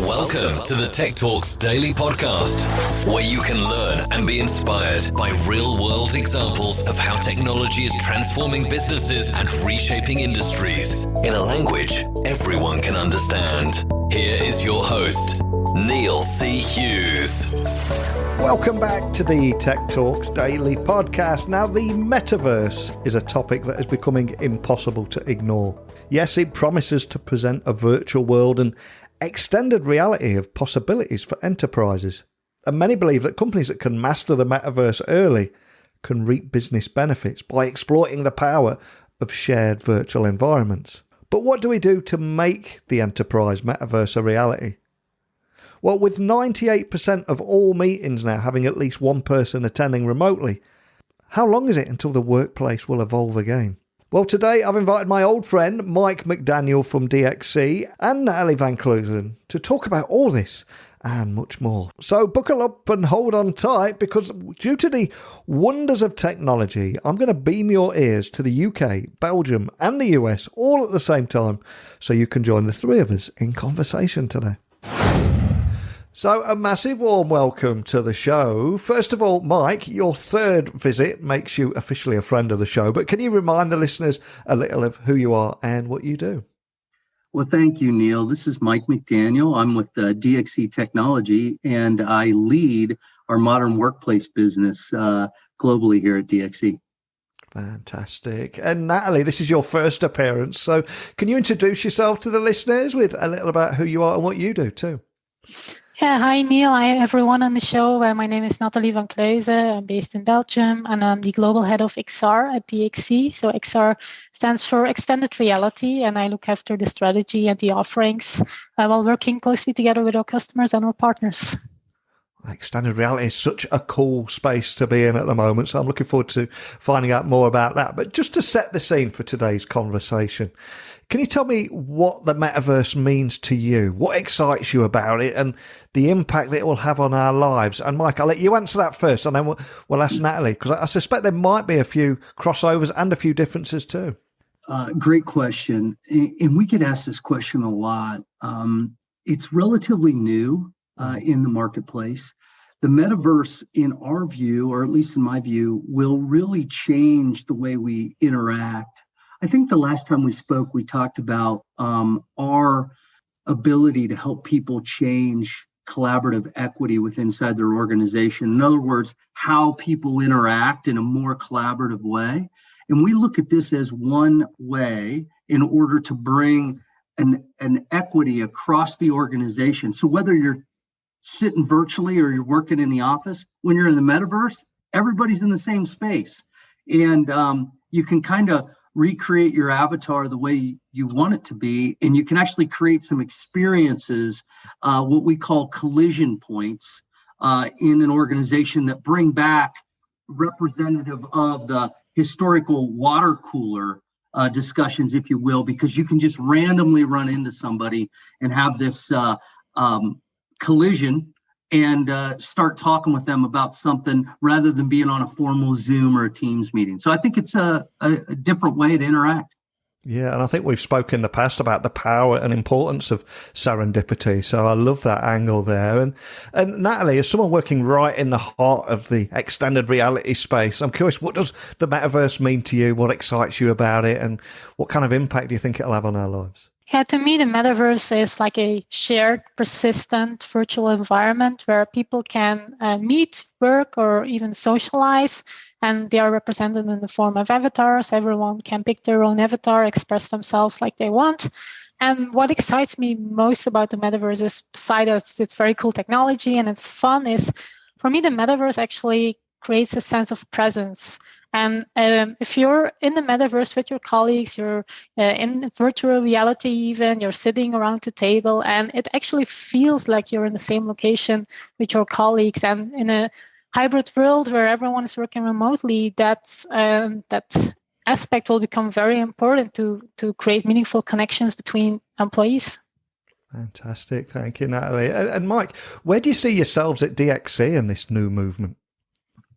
Welcome to the Tech Talks Daily Podcast, where you can learn and be inspired by real-world examples of how technology is transforming businesses and reshaping industries in a language everyone can understand. Here is your host, Neil C. Hughes. Welcome back to the Tech Talks Daily Podcast. Now, the Metaverse is a topic that is becoming impossible to ignore. Yes, it promises to present a virtual world and extended reality of possibilities for enterprises. And many believe that companies that can master the Metaverse early can reap business benefits by exploiting the power of shared virtual environments. But what do we do to make the enterprise Metaverse a reality? Well, with 98% of all meetings now having at least one person attending remotely, how long is it until the workplace will evolve again? Well, today I've invited my old friend Mike McDaniel from DXC and Nathalie Vancluysen to talk about all this and much more. So buckle up and hold on tight, because due to the wonders of technology, I'm going to beam your ears to the UK, Belgium and the US all at the same time, so you can join the three of us in conversation today. So a massive warm welcome to the show. First of all, Mike, your third visit makes you officially a friend of the show, but can you remind the listeners a little of who you are and what you do? Well, thank you, Neil. This is Mike McDaniel. I'm with DXC Technology, and I lead our modern workplace business globally here at DXC. Fantastic. And Nathalie, this is your first appearance, so can you introduce yourself to the listeners with a little about who you are and what you do too? Yeah, hi Neil. Hi everyone on the show. My name is Nathalie Vancluysen. I'm based in Belgium, and I'm the global head of XR at DXC. So XR stands for Extended Reality, and I look after the strategy and the offerings while working closely together with our customers and our partners. Extended reality is such a cool space to be in at the moment, so I'm looking forward to finding out more about that. But just to set the scene for today's conversation, can you tell me what the Metaverse means to you? What excites you about it and the impact that it will have on our lives? And Mike, I'll let you answer that first, and then we'll ask Nathalie, because I suspect there might be a few crossovers and a few differences too. Great question. And we get asked this question a lot. It's relatively new in the marketplace. The Metaverse, in our view, or at least in my view, will really change the way we interact. I think the last time we spoke, we talked about our ability to help people change collaborative equity inside their organization. In other words, how people interact in a more collaborative way. And we look at this as one way in order to bring an equity across the organization. So whether you're sitting virtually or you're working in the office, when you're in the Metaverse, everybody's in the same space. And you can kind of recreate your avatar the way you want it to be, and you can actually create some experiences, what we call collision points in an organization, that bring back representative of the historical water cooler discussions, if you will, because you can just randomly run into somebody and have this collision and start talking with them about something rather than being on a formal Zoom or a Teams meeting. So I think it's a different way to interact. Yeah, and I think we've spoken in the past about the power and importance of serendipity. So I love that angle there. And Nathalie, as someone working right in the heart of the extended reality space, I'm curious, what does the Metaverse mean to you? What excites you about it? And what kind of impact do you think it'll have on our lives? Yeah, to me, the Metaverse is like a shared, persistent virtual environment where people can meet, work, or even socialize. And they are represented in the form of avatars. Everyone can pick their own avatar, express themselves like they want. And what excites me most about the Metaverse is, besides it's very cool technology and it's fun, is for me, the Metaverse actually creates a sense of presence. And if you're in the Metaverse with your colleagues, you're in virtual reality even, you're sitting around the table, and it actually feels like you're in the same location with your colleagues. And in a hybrid world where everyone is working remotely, that aspect will become very important to create meaningful connections between employees. Fantastic. Thank you, Nathalie. And Mike, where do you see yourselves at DXC in this new movement?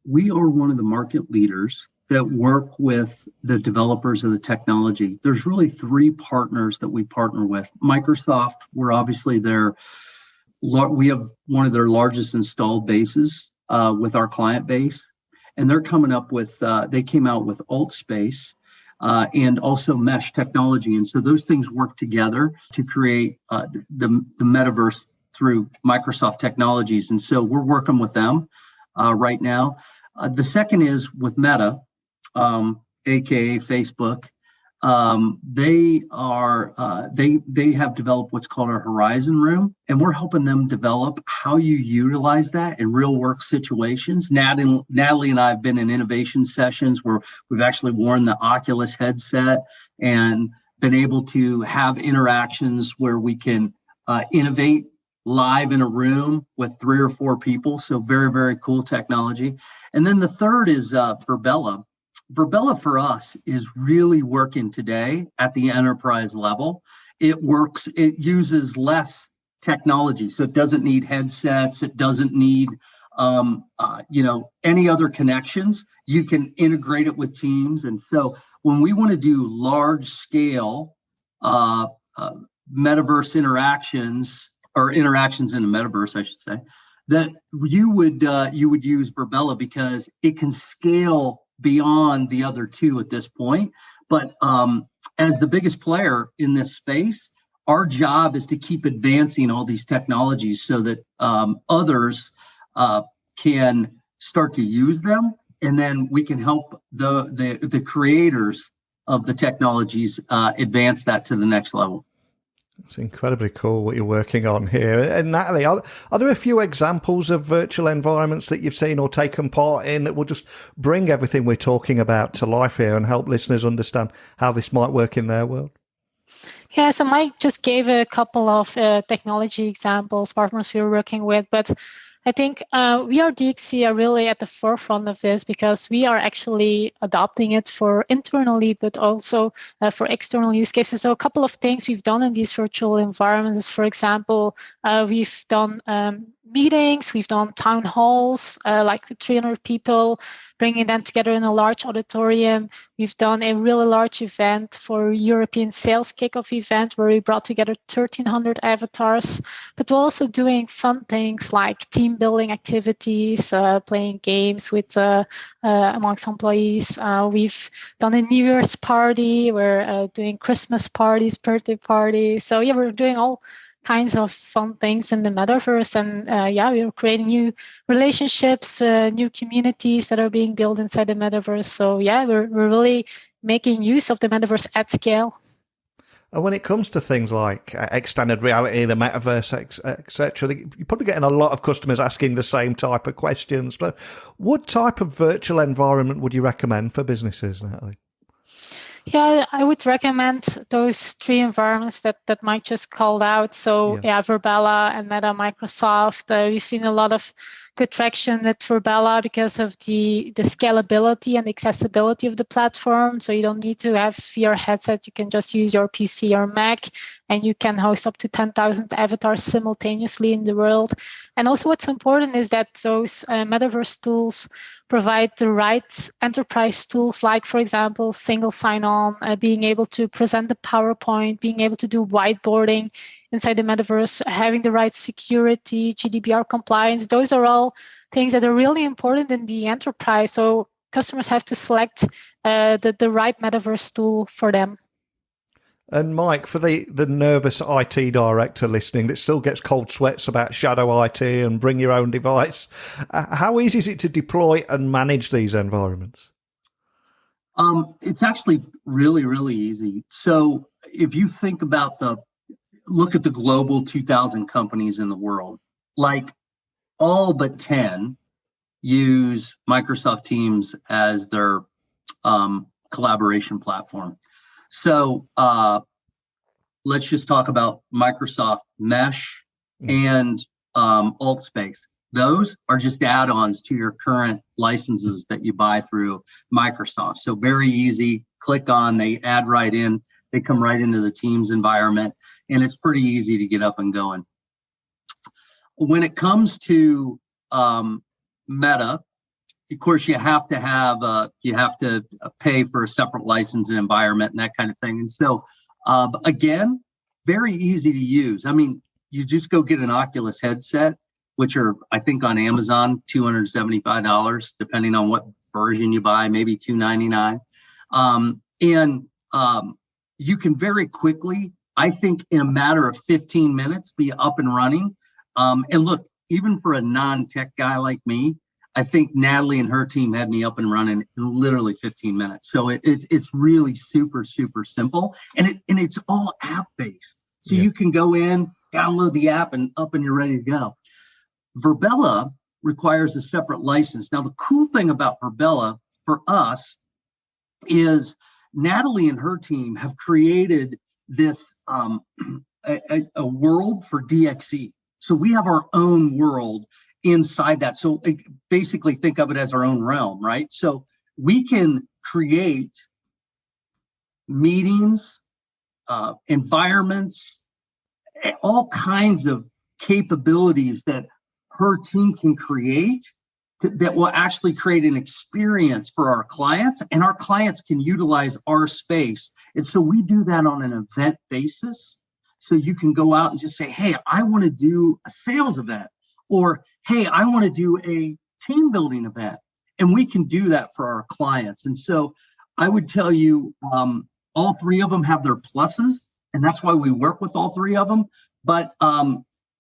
We are one of the market leaders that work with the developers of the technology. There's really three partners that we partner with. Microsoft, we're obviously their we have one of their largest installed bases with our client base, and they're coming up with, they came out with Alt Space and also mesh technology. And so those things work together to create the metaverse through Microsoft technologies. And so we're working with them right now. The second is with Meta, aka Facebook. They have developed what's called a Horizon Room, and we're helping them develop how you utilize that in real work situations. Nathalie and I have been in innovation sessions where we've actually worn the Oculus headset and been able to have interactions where we can innovate live in a room with 3 or 4 people. So very, very cool technology. And then the third is Verbella. Verbella for us is really working today at the enterprise level. It uses less technology. So it doesn't need headsets. It doesn't need, any other connections. You can integrate it with Teams. And so when we want to do large scale metaverse interactions, or interactions in the metaverse, I should say, that you would use Verbella because it can scale beyond the other two at this point. But as the biggest player in this space, our job is to keep advancing all these technologies so that others can start to use them, and then we can help the creators of the technologies advance that to the next level. It's incredibly cool what you're working on here. And Nathalie, are there a few examples of virtual environments that you've seen or taken part in that will just bring everything we're talking about to life here and help listeners understand how this might work in their world? Yeah, so Mike just gave a couple of technology examples, partners we're working with, but I think we are DXC are really at the forefront of this because we are actually adopting it for internally, but also for external use cases. So a couple of things we've done in these virtual environments is, for example, we've done meetings, we've done town halls, like with 300 people, bringing them together in a large auditorium. We've done a really large event for European sales kickoff event where we brought together 1,300 avatars, but we're also doing fun things like team building activities, playing games with amongst employees. We've done a New Year's party, we're doing Christmas parties, birthday parties. So yeah, we're doing all kinds of fun things in the metaverse, and we're creating new relationships, new communities that are being built inside the metaverse. So yeah, we're really making use of the metaverse at scale. And when it comes to things like extended reality, the metaverse, etc., you're probably getting a lot of customers asking the same type of questions. But what type of virtual environment would you recommend for businesses, Nathalie? Yeah, I would recommend those 3 environments that Mike just called out. So Verbella and Meta Microsoft. We've seen a lot of good traction with Verbella because of the scalability and accessibility of the platform. So you don't need to have VR headset. You can just use your PC or Mac, and you can host up to 10,000 avatars simultaneously in the world. And also what's important is that those metaverse tools provide the right enterprise tools, like, for example, single sign-on, being able to present the PowerPoint, being able to do whiteboarding inside the metaverse, having the right security, GDPR compliance. Those are all things that are really important in the enterprise. So customers have to select the right metaverse tool for them. And Mike, for the nervous IT director listening that still gets cold sweats about shadow IT and bring your own device, how easy is it to deploy and manage these environments? It's actually really, really easy. So if you think about look at the global 2,000 companies in the world, like all but 10 use Microsoft Teams as their collaboration platform. So let's just talk about Microsoft Mesh and Alt Space. Those are just add-ons to your current licenses that you buy through Microsoft. So very easy, click on, they add right in, they come right into the Teams environment, and it's pretty easy to get up and going. When it comes to Meta, of course, you have to pay for a separate license and environment and that kind of thing. And so, again, very easy to use. I mean, you just go get an Oculus headset, which are, I think, on Amazon, $275, depending on what version you buy, maybe $299. You can very quickly, I think in a matter of 15 minutes, be up and running. And look, even for a non-tech guy like me, I think Nathalie and her team had me up and running in literally 15 minutes. So it's really super, super simple. And it's all app-based. So you can go in, download the app, and you're ready to go. Virbela requires a separate license. Now, the cool thing about Virbela for us is Nathalie and her team have created this a world for DXC. So we have our own world inside that. So basically think of it as our own realm, right? So we can create meetings, environments, all kinds of capabilities that her team can create that will actually create an experience for our clients, and our clients can utilize our space. And so we do that on an event basis. So you can go out and just say, hey, I want to do a sales event, or hey, I want to do a team building event. And we can do that for our clients. And so I would tell you, all three of them have their pluses, and that's why we work with all three of them. But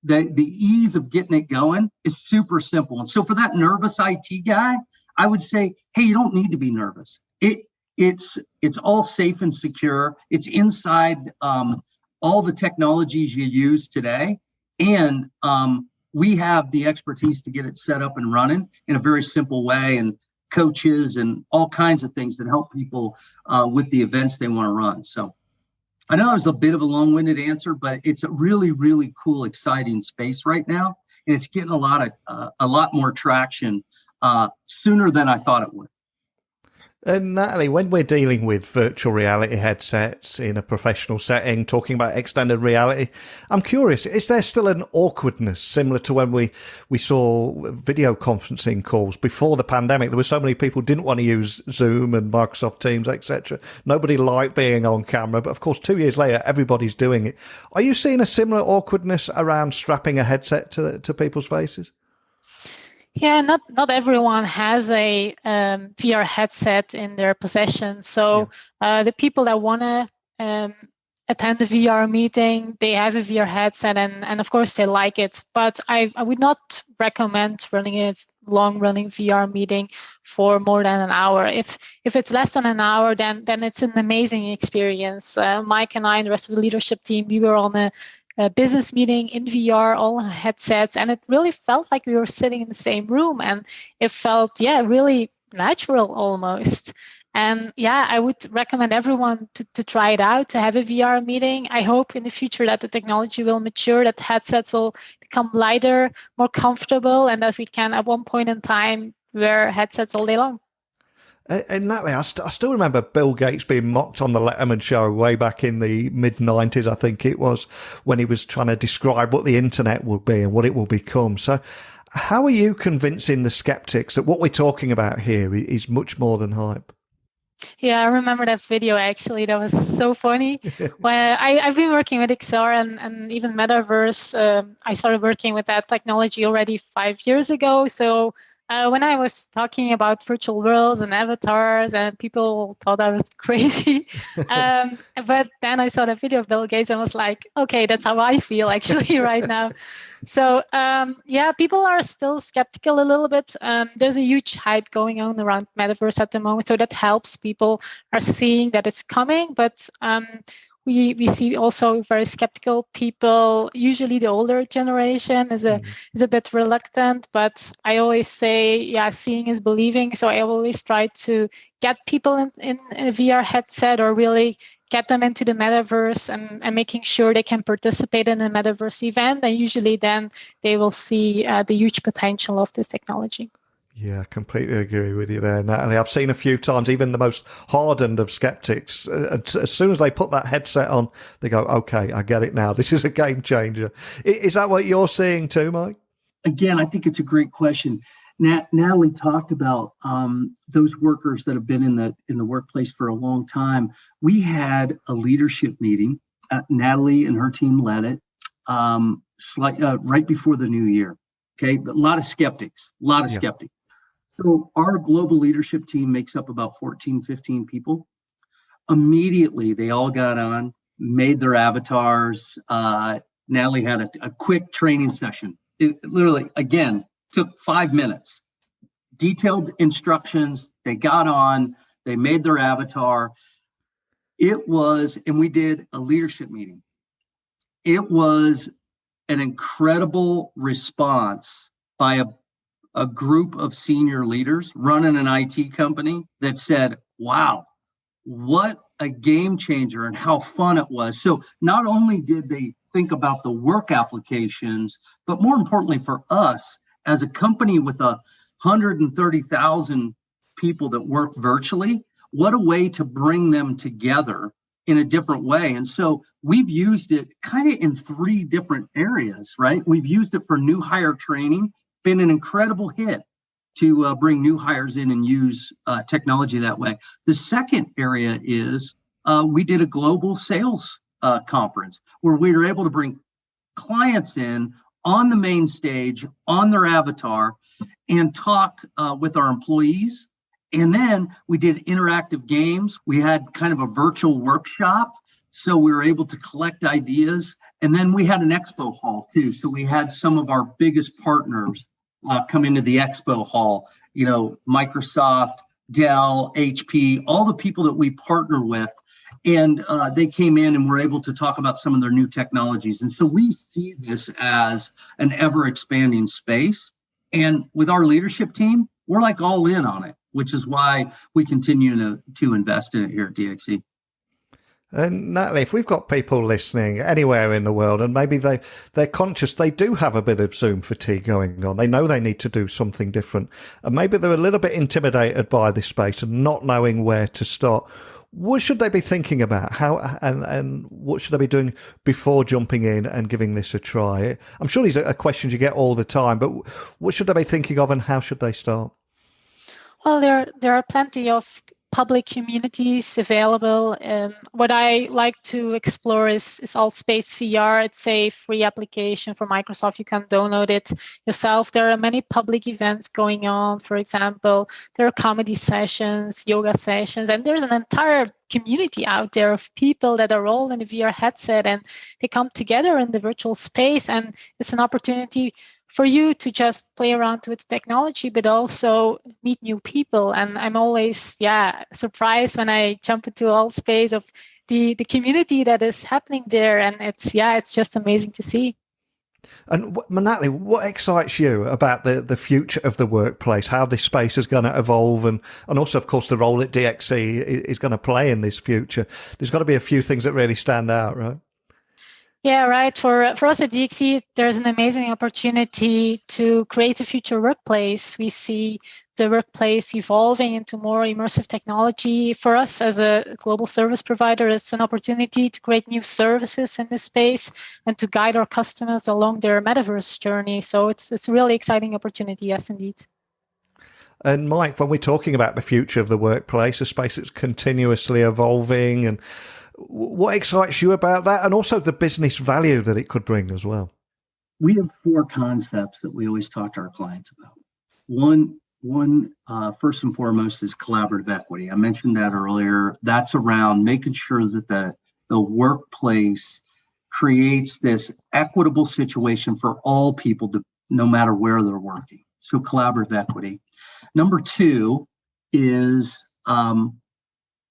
the ease of getting it going is super simple. And so for that nervous IT guy, I would say, hey, you don't need to be nervous. It's all safe and secure. It's inside all the technologies you use today. And we have the expertise to get it set up and running in a very simple way, and coaches and all kinds of things that help people with the events they want to run. So I know it was a bit of a long-winded answer, but it's a really, really cool, exciting space right now. And it's getting a lot more traction sooner than I thought it would. And Nathalie, when we're dealing with virtual reality headsets in a professional setting, talking about extended reality, I'm curious, is there still an awkwardness similar to when we saw video conferencing calls before the pandemic? There were so many people who didn't want to use Zoom and Microsoft Teams, etc. Nobody liked being on camera, but of course, 2 years later, everybody's doing it. Are you seeing a similar awkwardness around strapping a headset to people's faces? Yeah, not everyone has a VR headset in their possession. So the people that want to attend the VR meeting, they have a VR headset, and of course they like it. But I would not recommend running a long-running VR meeting for more than an hour. If it's less than an hour, then it's an amazing experience. Mike and I and the rest of the leadership team, we were on a business meeting in VR, all headsets, and it really felt like we were sitting in the same room, and it felt, really natural almost. And I would recommend everyone to try it out, to have a VR meeting. I hope in the future that the technology will mature, that headsets will become lighter, more comfortable, and that we can at one point in time wear headsets all day long. And Nathalie, I still remember Bill Gates being mocked on the Letterman show way back in the mid-90s, I think it was, when he was trying to describe what the internet would be and what it will become. So how are you convincing the skeptics that what we're talking about here is much more than hype? Yeah, I remember that video, actually. That was so funny. When I've been working with XR and even Metaverse. I started working with that technology already 5 years ago. So when I was talking about virtual worlds and avatars, and people thought I was crazy. But then I saw the video of Bill Gates and was like, okay, that's how I feel actually right now. So people are still skeptical a little bit. There's a huge hype going on around Metaverse at the moment. So that helps. People are seeing that it's coming, but we see also very skeptical people. Usually the older generation is a bit reluctant, but I always say, seeing is believing. So I always try to get people in a VR headset, or really get them into the Metaverse and making sure they can participate in a Metaverse event. And usually then they will see the huge potential of this technology. Yeah, I completely agree with you there, Nathalie. I've seen a few times, even the most hardened of skeptics, as soon as they put that headset on, they go, okay, I get it now. This is a game changer. Is that what you're seeing too, Mike? Again, I think it's a great question. Nathalie talked about those workers that have been in the workplace for a long time. We had a leadership meeting. Nathalie and her team led it. right before the new year. Okay, but a lot of skeptics. So our global leadership team makes up about 14, 15 people. Immediately, they all got on, made their avatars. Nathalie had a quick training session. It literally, again, took 5 minutes. Detailed instructions. They got on, they made their avatar. And we did a leadership meeting. It was an incredible response by a group of senior leaders running an IT company that said, wow, what a game changer and how fun it was. So not only did they think about the work applications, but more importantly for us as a company with 130,000 people that work virtually, what a way to bring them together in a different way. And so we've used it kind of in 3 different areas, right? We've used it for new hire training, been an incredible hit to bring new hires in and use technology that way. The second area is we did a global sales conference where we were able to bring clients in on the main stage, on their avatar, and talk with our employees. And then we did interactive games. We had kind of a virtual workshop. So we were able to collect ideas. And then we had an expo hall too. So we had some of our biggest partners come into the expo hall, Microsoft, Dell, HP, all the people that we partner with. And they came in and were able to talk about some of their new technologies. And so we see this as an ever expanding space. And with our leadership team, we're like all in on it, which is why we continue to invest in it here at DXC. And Nathalie, if we've got people listening anywhere in the world and maybe they're conscious they do have a bit of Zoom fatigue going on, they know they need to do something different, and maybe they're a little bit intimidated by this space and not knowing where to start, what should they be thinking about? How and what should they be doing before jumping in and giving this a try? I'm sure these are questions you get all the time, but what should they be thinking of and how should they start? Well, there are plenty of public communities available. What I like to explore is Altspace VR. It's a free application for Microsoft. You can download it yourself. There are many public events going on. For example, there are comedy sessions, yoga sessions, and there's an entire community out there of people that are all in a VR headset and they come together in the virtual space. And it's an opportunity for you to just play around with technology, but also meet new people. And I'm always, surprised when I jump into Altspace of the community that is happening there. And it's just amazing to see. And Nathalie, what excites you about the future of the workplace, how this space is going to evolve, and also, of course, the role that DXC is going to play in this future? There's got to be a few things that really stand out, right? Yeah, right. For us at DXC, there's an amazing opportunity to create a future workplace. We see the workplace evolving into more immersive technology. For us as a global service provider, it's an opportunity to create new services in this space and to guide our customers along their metaverse journey. So it's a really exciting opportunity, yes, indeed. And Mike, when we're talking about the future of the workplace, a space that's continuously evolving, and what excites you about that, and also the business value that it could bring as well? We have 4 concepts that we always talk to our clients about. One, first and foremost, is collaborative equity. I mentioned that earlier. That's around making sure that the workplace creates this equitable situation for all people, no matter where they're working. So collaborative equity. Number 2 is the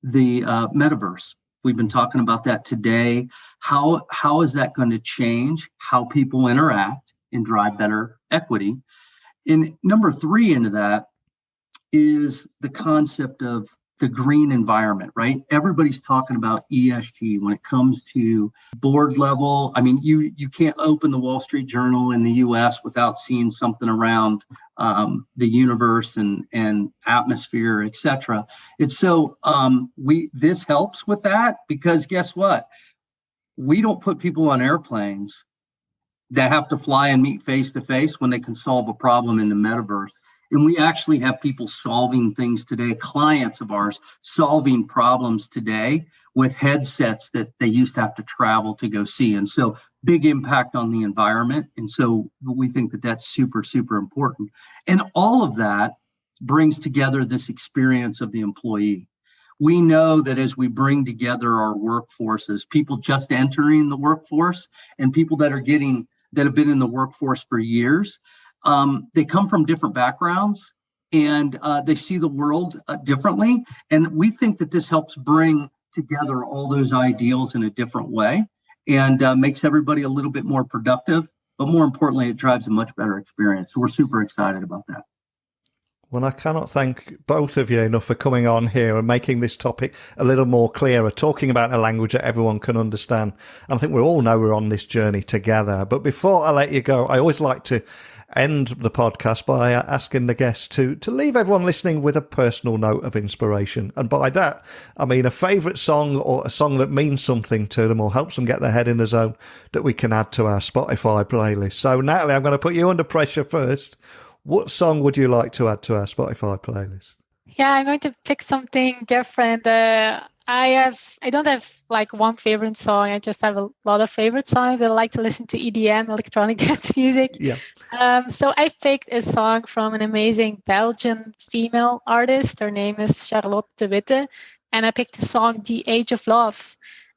metaverse. We've been talking about that today. How is that going to change how people interact and drive better equity? And number 3 into that is the concept of the green environment, right? Everybody's talking about ESG when it comes to board level. I mean, you can't open the Wall Street Journal in the US without seeing something around the universe and atmosphere, et cetera. And so this helps with that, because guess what? We don't put people on airplanes that have to fly and meet face to face when they can solve a problem in the metaverse. And we actually have people solving things today, clients of ours solving problems today with headsets that they used to have to travel to go see. And so big impact on the environment. And so we think that that's super, super important. And all of that brings together this experience of the employee. We know that as we bring together our workforces, people just entering the workforce and people that have been in the workforce for years, they come from different backgrounds and they see the world differently. And we think that this helps bring together all those ideals in a different way and makes everybody a little bit more productive. But more importantly, it drives a much better experience. So we're super excited about that. Well, I cannot thank both of you enough for coming on here and making this topic a little more clearer, talking about a language that everyone can understand. And I think we all know we're on this journey together. But before I let you go, I always like to end the podcast by asking the guests to leave everyone listening with a personal note of inspiration. And by that, I mean a favourite song or a song that means something to them or helps them get their head in the zone that we can add to our Spotify playlist. So, Nathalie, I'm going to put you under pressure first. What song would you like to add to our Spotify playlist? Yeah, I'm going to pick something different. I don't have like one favorite song. I just have a lot of favorite songs. I like to listen to EDM, electronic dance music. Yeah. So I picked a song from an amazing Belgian female artist. Her name is Charlotte de Witte, and I picked the song "The Age of Love."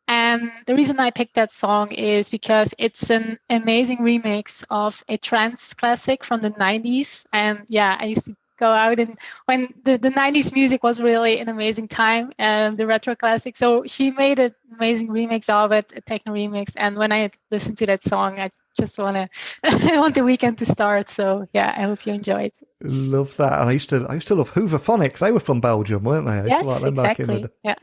And the reason I picked that song is because it's an amazing remix of a trance classic from the 90s. And yeah, I used to go out and when the 90s music was really an amazing time, the retro classic. So she made an amazing remix of it, a techno remix. And when I listened to that song, I just I want the weekend to start. So yeah, I hope you enjoy it. Love that. And I used to love Hooverphonics. They were from Belgium, weren't they? Yes, exactly. Yeah.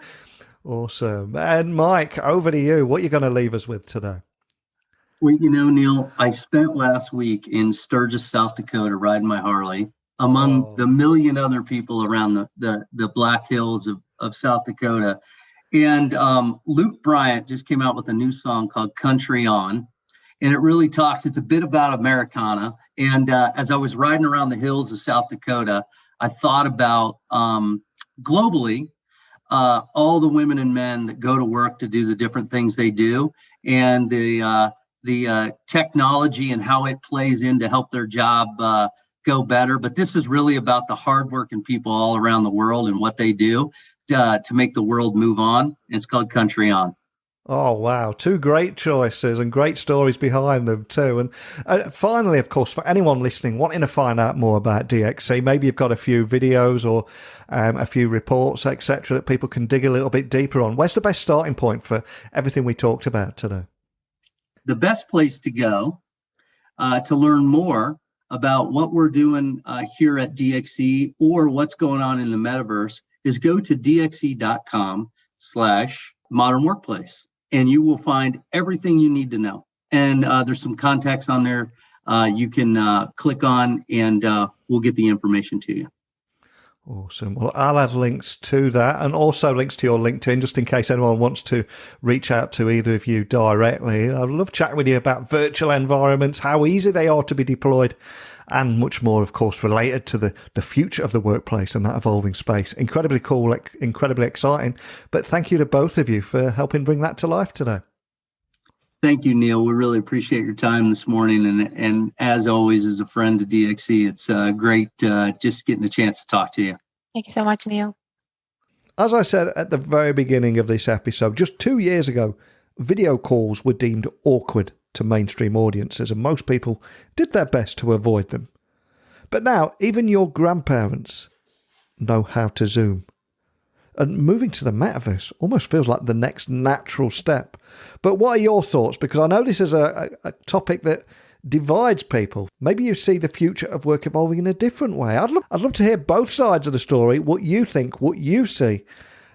Awesome. And Mike, over to you. What are you going to leave us with today? Well, Neil, I spent last week in Sturgis, South Dakota, riding my Harley among the million other people around the Black Hills of South Dakota. And Luke Bryant just came out with a new song called Country On. And it really it's a bit about Americana. And as I was riding around the hills of South Dakota, I thought about globally, all the women and men that go to work to do the different things they do, and the technology and how it plays in to help their job go better. But this is really about the hardworking people all around the world and what they do to make the world move on. And it's called Country On. Oh, wow. Two great choices and great stories behind them too. And finally, of course, for anyone listening, wanting to find out more about DXC, maybe you've got a few videos or a few reports, etc., that people can dig a little bit deeper on. Where's the best starting point for everything we talked about today? The best place to go to learn more about what we're doing here at DXC or what's going on in the metaverse is go to dxc.com/modern workplace. And you will find everything you need to know. And there's some contacts on there you can click on, and we'll get the information to you. Awesome. Well, I'll add links to that and also links to your LinkedIn, just in case anyone wants to reach out to either of you directly. I'd love chatting with you about virtual environments, how easy they are to be deployed, and much more, of course, related to the future of the workplace and that evolving space. Incredibly cool, incredibly exciting. But thank you to both of you for helping bring that to life today. Thank you, Neil. We really appreciate your time this morning. And as always, as a friend to DXC, it's great just getting a chance to talk to you. Thank you so much, Neil. As I said at the very beginning of this episode, just 2 years ago, video calls were deemed awkward to mainstream audiences, and most people did their best to avoid them. But now, even your grandparents know how to Zoom. And moving to the metaverse almost feels like the next natural step. But what are your thoughts? Because I know this is a topic that divides people. Maybe you see the future of work evolving in a different way. I'd love to hear both sides of the story, what you think, what you see.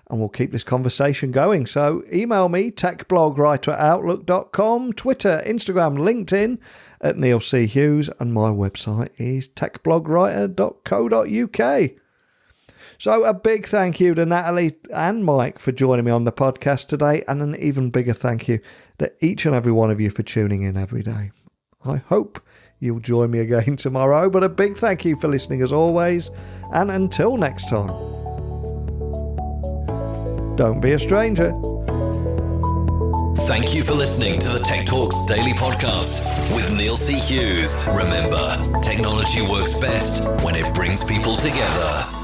And we'll keep this conversation going. So email me, techblogwriter@outlook.com, Twitter, Instagram, LinkedIn at Neil C. Hughes, and my website is techblogwriter.co.uk. So a big thank you to Nathalie and Mike for joining me on the podcast today, and an even bigger thank you to each and every one of you for tuning in every day. I hope you'll join me again tomorrow, but a big thank you for listening as always, and until next time, don't be a stranger. Thank you for listening to the Tech Talks Daily Podcast with Neil C. Hughes. Remember, technology works best when it brings people together.